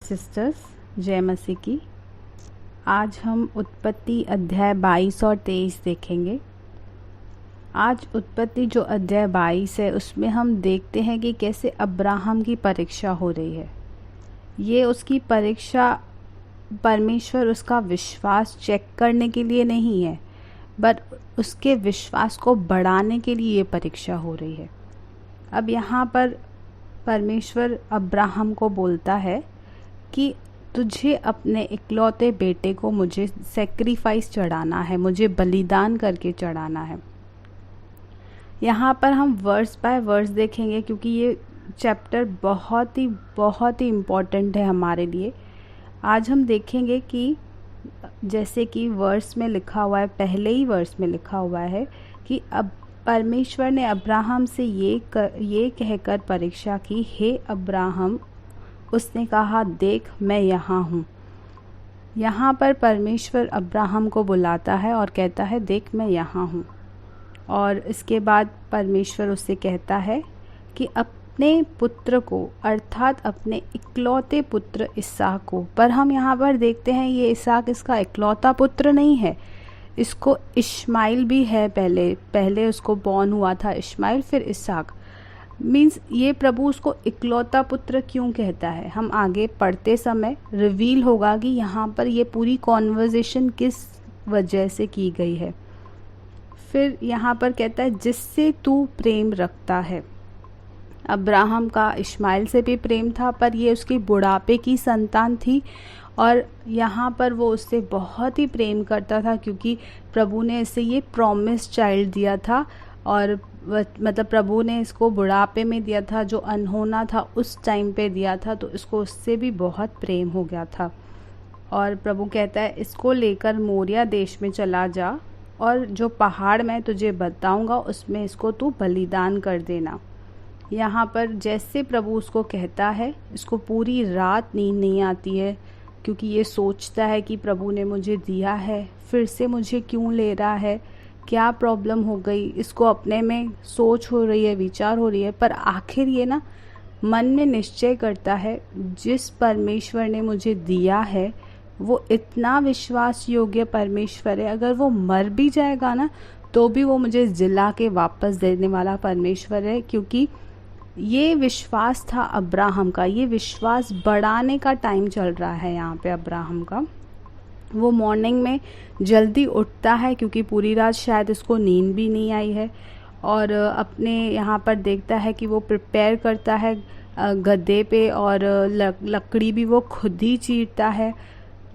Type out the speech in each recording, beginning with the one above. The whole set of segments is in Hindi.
सिस्टर्स, जय मसीह की। आज हम उत्पत्ति अध्याय 22 और 23 देखेंगे। आज उत्पत्ति जो अध्याय 22 है उसमें हम देखते हैं कि कैसे अब्राहम की परीक्षा हो रही है। ये उसकी परीक्षा परमेश्वर उसका विश्वास चेक करने के लिए नहीं है, बट उसके विश्वास को बढ़ाने के लिए ये परीक्षा हो रही है। अब यहाँ पर परमेश्वर अब्राहम को बोलता है कि तुझे अपने इकलौते बेटे को मुझे सेक्रीफाइस चढ़ाना है, मुझे बलिदान करके चढ़ाना है। यहाँ पर हम वर्स बाय वर्स देखेंगे क्योंकि ये चैप्टर बहुत ही इम्पॉर्टेंट है हमारे लिए। आज हम देखेंगे कि जैसे कि वर्स में लिखा हुआ है, पहले ही वर्स में लिखा हुआ है कि अब परमेश्वर ने अब्राहम से ये कहकर परीक्षा की, हे अब्राहम, उसने कहा, देख मैं यहाँ हूँ। यहाँ पर परमेश्वर अब्राहम को बुलाता है और कहता है, देख मैं यहाँ हूँ। और इसके बाद परमेश्वर उससे कहता है कि अपने पुत्र को, अर्थात अपने इकलौते पुत्र इसहाक को, पर हम यहाँ पर देखते हैं ये इसहाक इसका इकलौता पुत्र नहीं है, इसको इश्माइल भी है। पहले उसको बॉर्न हुआ था इश्माइल, फिर इसहाक। मीन्स ये प्रभु उसको इकलौता पुत्र क्यों कहता है, हम आगे पढ़ते समय रिवील होगा कि यहाँ पर ये पूरी कॉन्वर्जेशन किस वजह से की गई है। फिर यहाँ पर कहता है जिससे तू प्रेम रखता है। अब्राहम का इश्माइल से भी प्रेम था, पर ये उसकी बुढ़ापे की संतान थी और यहाँ पर वो उससे बहुत ही प्रेम करता था क्योंकि प्रभु ने इसे ये प्रॉमिस चाइल्ड दिया था। और मतलब प्रभु ने इसको बुढ़ापे में दिया था, जो अनहोना था उस टाइम पे दिया था, तो इसको उससे भी बहुत प्रेम हो गया था। और प्रभु कहता है इसको लेकर मोरिया देश में चला जा और जो पहाड़ मैं तुझे बताऊंगा उसमें इसको तू बलिदान कर देना। यहाँ पर जैसे प्रभु उसको कहता है, इसको पूरी रात नींद नहीं आती है क्योंकि ये सोचता है कि प्रभु ने मुझे दिया है, फिर से मुझे क्यों ले रहा है, क्या प्रॉब्लम हो गई। इसको अपने में सोच हो रही है, विचार हो रही है, पर आखिर ये ना मन में निश्चय करता है जिस परमेश्वर ने मुझे दिया है वो इतना विश्वास योग्य परमेश्वर है, अगर वो मर भी जाएगा ना तो भी वो मुझे जिला के वापस देने वाला परमेश्वर है। क्योंकि ये विश्वास था अब्राहम का, ये विश्वास बढ़ाने का टाइम चल रहा है यहाँ पे अब्राहम का। वो मॉर्निंग में जल्दी उठता है क्योंकि पूरी रात शायद इसको नींद भी नहीं आई है, और अपने यहाँ पर देखता है कि वो प्रिपेयर करता है गद्दे पे, और लकड़ी भी वो खुद ही चीरता है।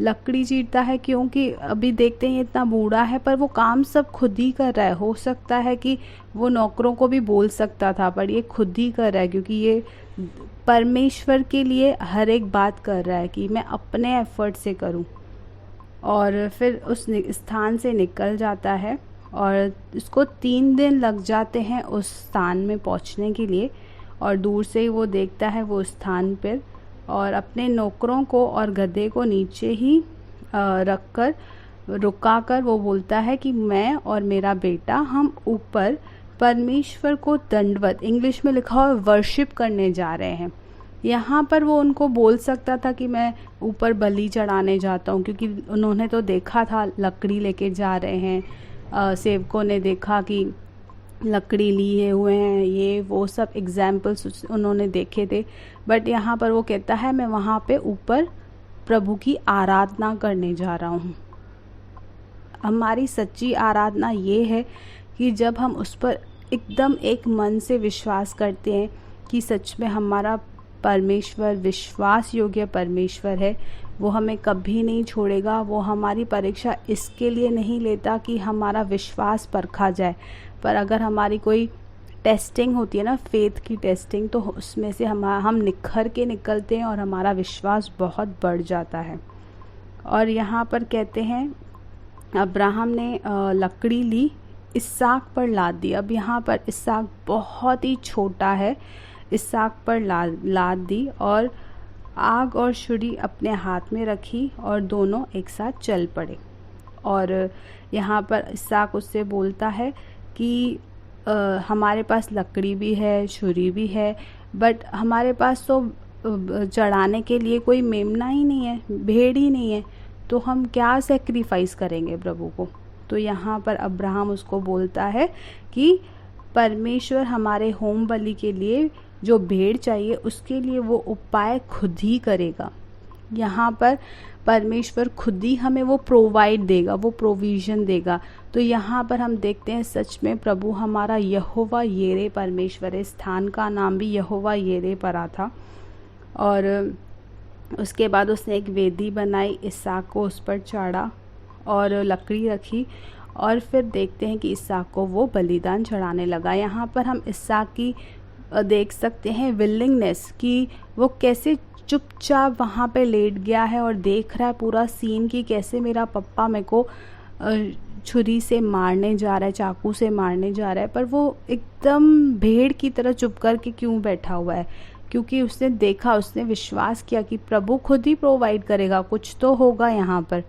लकड़ी चीरता है क्योंकि अभी देखते हैं इतना बूढ़ा है पर वो काम सब खुद ही कर रहा है। हो सकता है कि वो नौकरों को भी बोल सकता था, पर ये खुद ही कर रहा है क्योंकि ये परमेश्वर के लिए हर एक बात कर रहा है कि मैं अपने एफर्ट से करूं। और फिर उस स्थान से निकल जाता है और इसको 3 दिन लग जाते हैं उस स्थान में पहुंचने के लिए। और दूर से ही वो देखता है वो स्थान पर, और अपने नौकरों को और गधे को नीचे ही रखकर रुकाकर वो बोलता है कि मैं और मेरा बेटा हम ऊपर परमेश्वर को दंडवत, इंग्लिश में लिखा हुआ वर्शिप करने जा रहे हैं। यहाँ पर वो उनको बोल सकता था कि मैं ऊपर बलि चढ़ाने जाता हूँ, क्योंकि उन्होंने तो देखा था लकड़ी लेके जा रहे हैं, सेवकों ने देखा कि लकड़ी लिए हुए हैं, ये वो सब एग्जाम्पल्स उन्होंने देखे थे। बट यहाँ पर वो कहता है मैं वहाँ पे ऊपर प्रभु की आराधना करने जा रहा हूँ। हमारी सच्ची आराधना ये है कि जब हम उस पर एकदम एक मन से विश्वास करते हैं कि सच में हमारा परमेश्वर विश्वास योग्य परमेश्वर है, वो हमें कभी नहीं छोड़ेगा। वो हमारी परीक्षा इसके लिए नहीं लेता कि हमारा विश्वास परखा जाए, पर अगर हमारी कोई टेस्टिंग होती है ना, फेथ की टेस्टिंग, तो उसमें से हम निखर के निकलते हैं और हमारा विश्वास बहुत बढ़ जाता है। और यहाँ पर कहते हैं अब्राहम ने लकड़ी ली, इसहाक पर लाद दी। अब यहाँ पर इसहाक बहुत ही छोटा है, इसहाक पर लाद दी और आग और छुरी अपने हाथ में रखी और दोनों एक साथ चल पड़े। और यहाँ पर इसहाक उससे बोलता है कि हमारे पास लकड़ी भी है, छुरी भी है, बट हमारे पास तो चढ़ाने के लिए कोई मेमना ही नहीं है, भेड़ ही नहीं है, तो हम क्या सेक्रीफाइस करेंगे प्रभु को। तो यहाँ पर अब्राहम उसको बोलता है कि परमेश्वर हमारे होम बलि के लिए जो भेड़ चाहिए उसके लिए वो उपाय खुद ही करेगा। यहाँ पर परमेश्वर खुद ही हमें वो प्रोवाइड देगा, वो प्रोविज़न देगा। तो यहाँ पर हम देखते हैं सच में प्रभु हमारा यहोवा येरे परमेश्वर है। स्थान का नाम भी यहोवा येरे पड़ा था। और उसके बाद उसने एक वेदी बनाई, इसहाक को उस पर चढ़ा और लकड़ी रखी, और फिर देखते हैं कि इसहाक को वो बलिदान चढ़ाने लगा। यहाँ पर हम इसहाक की देख सकते हैं विलिंगनेस कि वो कैसे चुपचाप वहाँ पे लेट गया है और देख रहा है पूरा सीन कि कैसे मेरा पप्पा मेरे को छुरी से मारने जा रहा है, चाकू से मारने जा रहा है, पर वो एकदम भेड़ की तरह चुप कर के क्यों बैठा हुआ है? क्योंकि उसने देखा, उसने विश्वास किया कि प्रभु खुद ही प्रोवाइड करेगा, कुछ तो होगा यहाँ पर।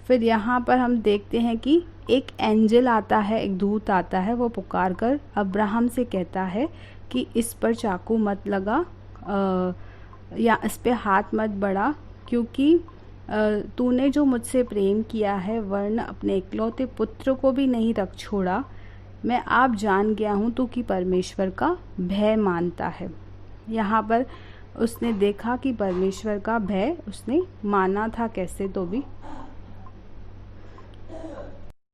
फिर यहाँ पर हम देखते हैं कि एक एंजल आता है, एक दूत आता है, वो पुकार कर अब्राहम से कहता है कि इस पर चाकू मत लगा या इस पे हाथ मत बढ़ा, क्योंकि तूने जो मुझसे प्रेम किया है वरन अपने इकलौते पुत्र को भी नहीं रख छोड़ा। मैं आप जान गया हूँ तू कि परमेश्वर का भय मानता है। यहाँ पर उसने देखा कि परमेश्वर का भय उसने माना था कैसे तो भी।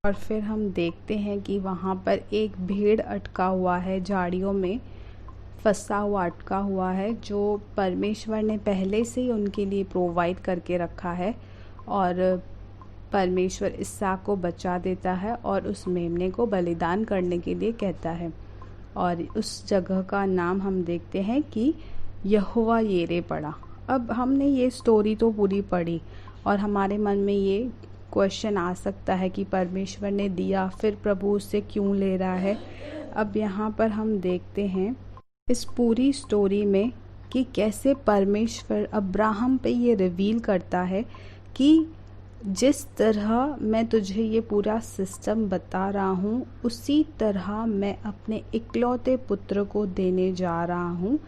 और फिर हम देखते हैं कि वहाँ पर एक भेड़ अटका हुआ है, झाड़ियों में फंसा हुआ अटका हुआ है, जो परमेश्वर ने पहले से ही उनके लिए प्रोवाइड करके रखा है। और परमेश्वर इसहाक को बचा देता है और उस मेमने को बलिदान करने के लिए कहता है। और उस जगह का नाम हम देखते हैं कि यहोवा येरे पड़ा। अब हमने ये स्टोरी तो पूरी पढ़ी और हमारे मन में ये क्वेश्चन आ सकता है कि परमेश्वर ने दिया, फिर प्रभु उससे क्यों ले रहा है। अब यहाँ पर हम देखते हैं इस पूरी स्टोरी में कि कैसे परमेश्वर अब्राहम पे ये रिवील करता है कि जिस तरह मैं तुझे ये पूरा सिस्टम बता रहा हूँ उसी तरह मैं अपने इकलौते पुत्र को देने जा रहा हूँ।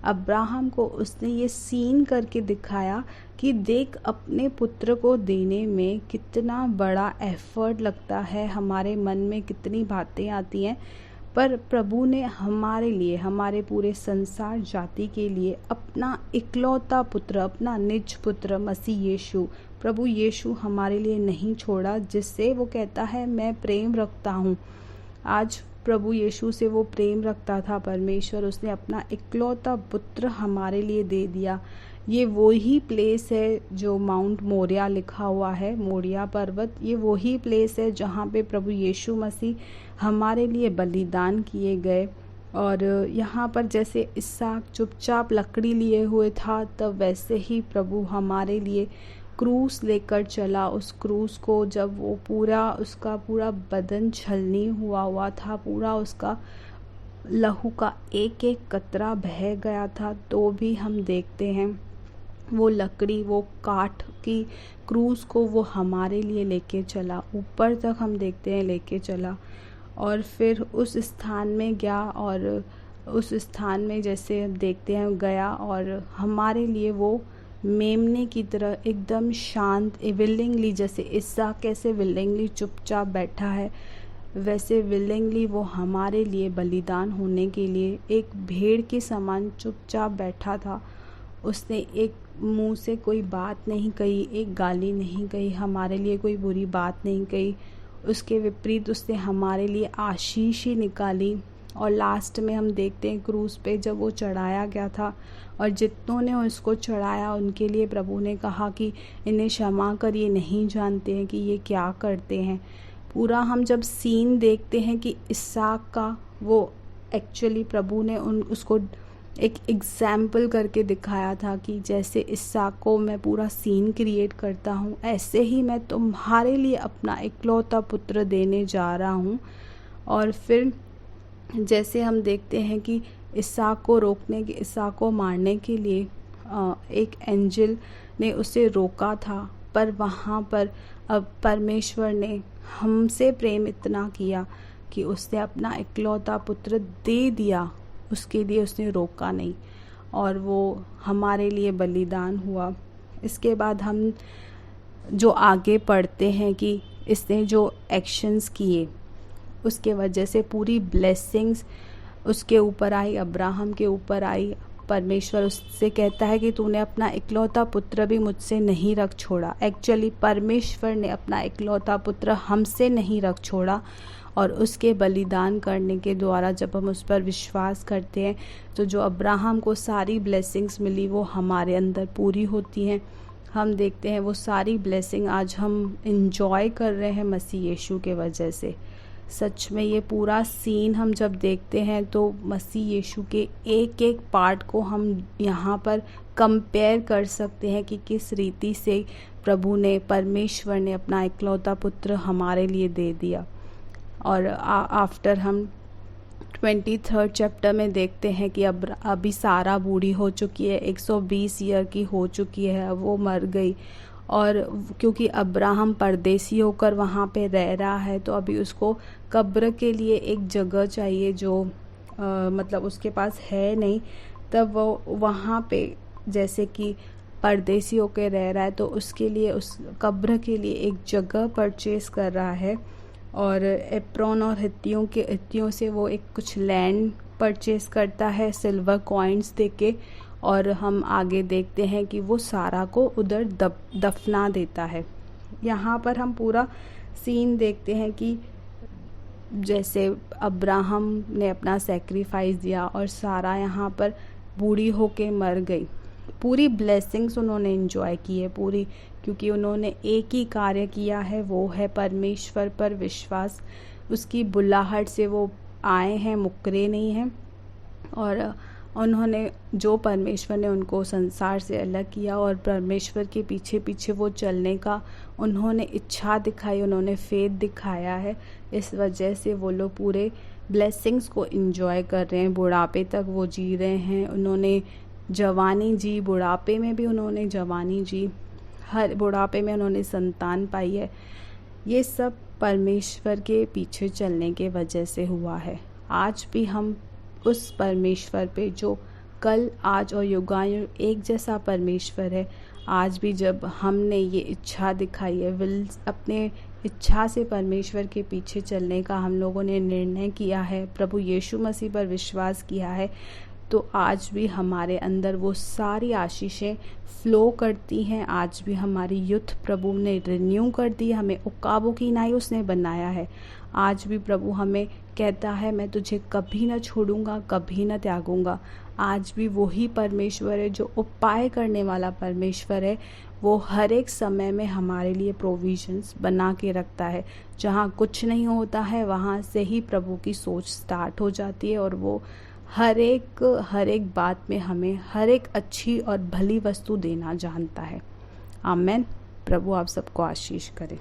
अब्राहम को उसने ये सीन करके दिखाया कि देख अपने पुत्र को देने में कितना बड़ा एफर्ट लगता है, हमारे मन में कितनी बातें आती हैं, पर प्रभु ने हमारे लिए, हमारे पूरे संसार जाति के लिए अपना इकलौता पुत्र, अपना निज पुत्र मसीह यीशु, प्रभु यीशु हमारे लिए नहीं छोड़ा, जिससे वो कहता है मैं प्रेम रखता हूँ। आज प्रभु यीशु से वो प्रेम रखता था परमेश्वर, उसने अपना इकलौता पुत्र हमारे लिए दे दिया। ये वही प्लेस है जो माउंट मोरिया लिखा हुआ है, मोरिया पर्वत, ये वही प्लेस है जहाँ पे प्रभु यीशु मसीह हमारे लिए बलिदान किए गए। और यहाँ पर जैसे इसहाक चुपचाप लकड़ी लिए हुए था, तब वैसे ही प्रभु हमारे लिए क्रूस लेकर चला। उस क्रूस को जब वो पूरा, उसका पूरा बदन छलनी हुआ था, पूरा उसका लहू का एक एक कतरा बह गया था, तो भी हम देखते हैं वो लकड़ी, वो काठ की क्रूस को वो हमारे लिए लेके चला, ऊपर तक हम देखते हैं लेके चला। और फिर उस स्थान में गया और उस स्थान में जैसे हम देखते हैं गया और हमारे लिए वो मेमने की तरह एकदम शांत विलिंगली, जैसे इसहाक कैसे विलिंगली चुपचाप बैठा है, वैसे विलिंगली वो हमारे लिए बलिदान होने के लिए एक भेड़ के समान चुपचाप बैठा था। उसने एक मुंह से कोई बात नहीं कही, एक गाली नहीं कही, हमारे लिए कोई बुरी बात नहीं कही, उसके विपरीत उसने हमारे लिए आशीष ही निकाली। और लास्ट में हम देखते हैं क्रूस पे जब वो चढ़ाया गया था और जितनों ने उसको चढ़ाया उनके लिए प्रभु ने कहा कि इन्हें क्षमा कर, ये नहीं जानते हैं कि ये क्या करते हैं। पूरा हम जब सीन देखते हैं कि इसहाक का, वो एक्चुअली प्रभु ने उसको एक एग्जाम्पल करके दिखाया था कि जैसे इसहाक को मैं पूरा सीन क्रिएट करता हूँ, ऐसे ही मैं तुम्हारे लिए अपना इकलौता पुत्र देने जा रहा हूँ। और फिर जैसे हम देखते हैं कि इसहाक को रोकने के, इसहाक को मारने के लिए एक एंजल ने उसे रोका था, पर वहाँ पर अब परमेश्वर ने हमसे प्रेम इतना किया कि उसने अपना इकलौता पुत्र दे दिया, उसके लिए उसने रोका नहीं। और वो हमारे लिए बलिदान हुआ। इसके बाद हम जो आगे पढ़ते हैं कि इसने जो एक्शंस किए उसके वजह से पूरी ब्लेसिंग्स उसके ऊपर आई, अब्राहम के ऊपर आई। परमेश्वर उससे कहता है कि तूने अपना इकलौता पुत्र भी मुझसे नहीं रख छोड़ा। एक्चुअली परमेश्वर ने अपना इकलौता पुत्र हमसे नहीं रख छोड़ा, और उसके बलिदान करने के द्वारा जब हम उस पर विश्वास करते हैं तो जो अब्राहम को सारी ब्लेसिंग्स मिली वो हमारे अंदर पूरी होती हैं। हम देखते हैं वो सारी ब्लेसिंग आज हम इंजॉय कर रहे हैं मसीह यीशु के वजह से। सच में ये पूरा सीन हम जब देखते हैं तो मसीह यीशु के एक एक पार्ट को हम यहाँ पर कंपेयर कर सकते हैं कि किस रीति से प्रभु ने, परमेश्वर ने अपना इकलौता पुत्र हमारे लिए दे दिया। और आफ्टर हम 23rd चैप्टर में देखते हैं कि अब अभी सारा बूढ़ी हो चुकी है, 120 ईयर की हो चुकी है, वो मर गई। और क्योंकि अब्राहम परदेसी होकर वहाँ पे रह रहा है तो अभी उसको कब्र के लिए एक जगह चाहिए जो मतलब उसके पास है नहीं। तब वो वहाँ पे जैसे कि परदेसी होकर रह रहा है तो उसके लिए, उस कब्र के लिए एक जगह परचेज़ कर रहा है। और एप्रोन और हित्तियों से वो एक कुछ लैंड परचेज़ करता है सिल्वर कॉइन्स देके। और हम आगे देखते हैं कि वो सारा को उधर दफना देता है। यहाँ पर हम पूरा सीन देखते हैं कि जैसे अब्राहम ने अपना सेक्रीफाइस दिया और सारा यहाँ पर बूढ़ी होके मर गई। पूरी ब्लेसिंग्स उन्होंने एंजॉय की है पूरी, क्योंकि उन्होंने एक ही कार्य किया है, वो है परमेश्वर पर विश्वास। उसकी बुलाहट से वो आए हैं, मुकरे नहीं हैं। और उन्होंने, जो परमेश्वर ने उनको संसार से अलग किया और परमेश्वर के पीछे पीछे वो चलने का उन्होंने इच्छा दिखाई, उन्होंने फेथ दिखाया है। इस वजह से वो लोग पूरे ब्लेसिंग्स को एंजॉय कर रहे हैं। बुढ़ापे तक वो जी रहे हैं। उन्होंने जवानी जी, बुढ़ापे में भी उन्होंने जवानी जी, हर बुढ़ापे में उन्होंने संतान पाई है। ये सब परमेश्वर के पीछे चलने के वजह से हुआ है। आज भी हम उस परमेश्वर पे, जो कल, आज और युगायुग एक जैसा परमेश्वर है, आज भी जब हमने ये इच्छा दिखाई है, विल, अपने इच्छा से परमेश्वर के पीछे चलने का हम लोगों ने निर्णय किया है, प्रभु यीशु मसीह पर विश्वास किया है, तो आज भी हमारे अंदर वो सारी आशीषें फ्लो करती हैं। आज भी हमारी युथ प्रभु ने रिन्यू कर दी, हमें उकाबों की नाई उसने बनाया है। आज भी प्रभु हमें कहता है, मैं तुझे कभी न छोड़ूंगा, कभी न त्यागूंगा। आज भी वही परमेश्वर है जो उपाय करने वाला परमेश्वर है। वो हर एक समय में हमारे लिए प्रोविजंस बना के रखता है। जहाँ कुछ नहीं होता है वहाँ से ही प्रभु की सोच स्टार्ट हो जाती है, और वो हर एक बात में हमें हर एक अच्छी और भली वस्तु देना जानता है। आमेन। प्रभु आप सबको आशीष करे।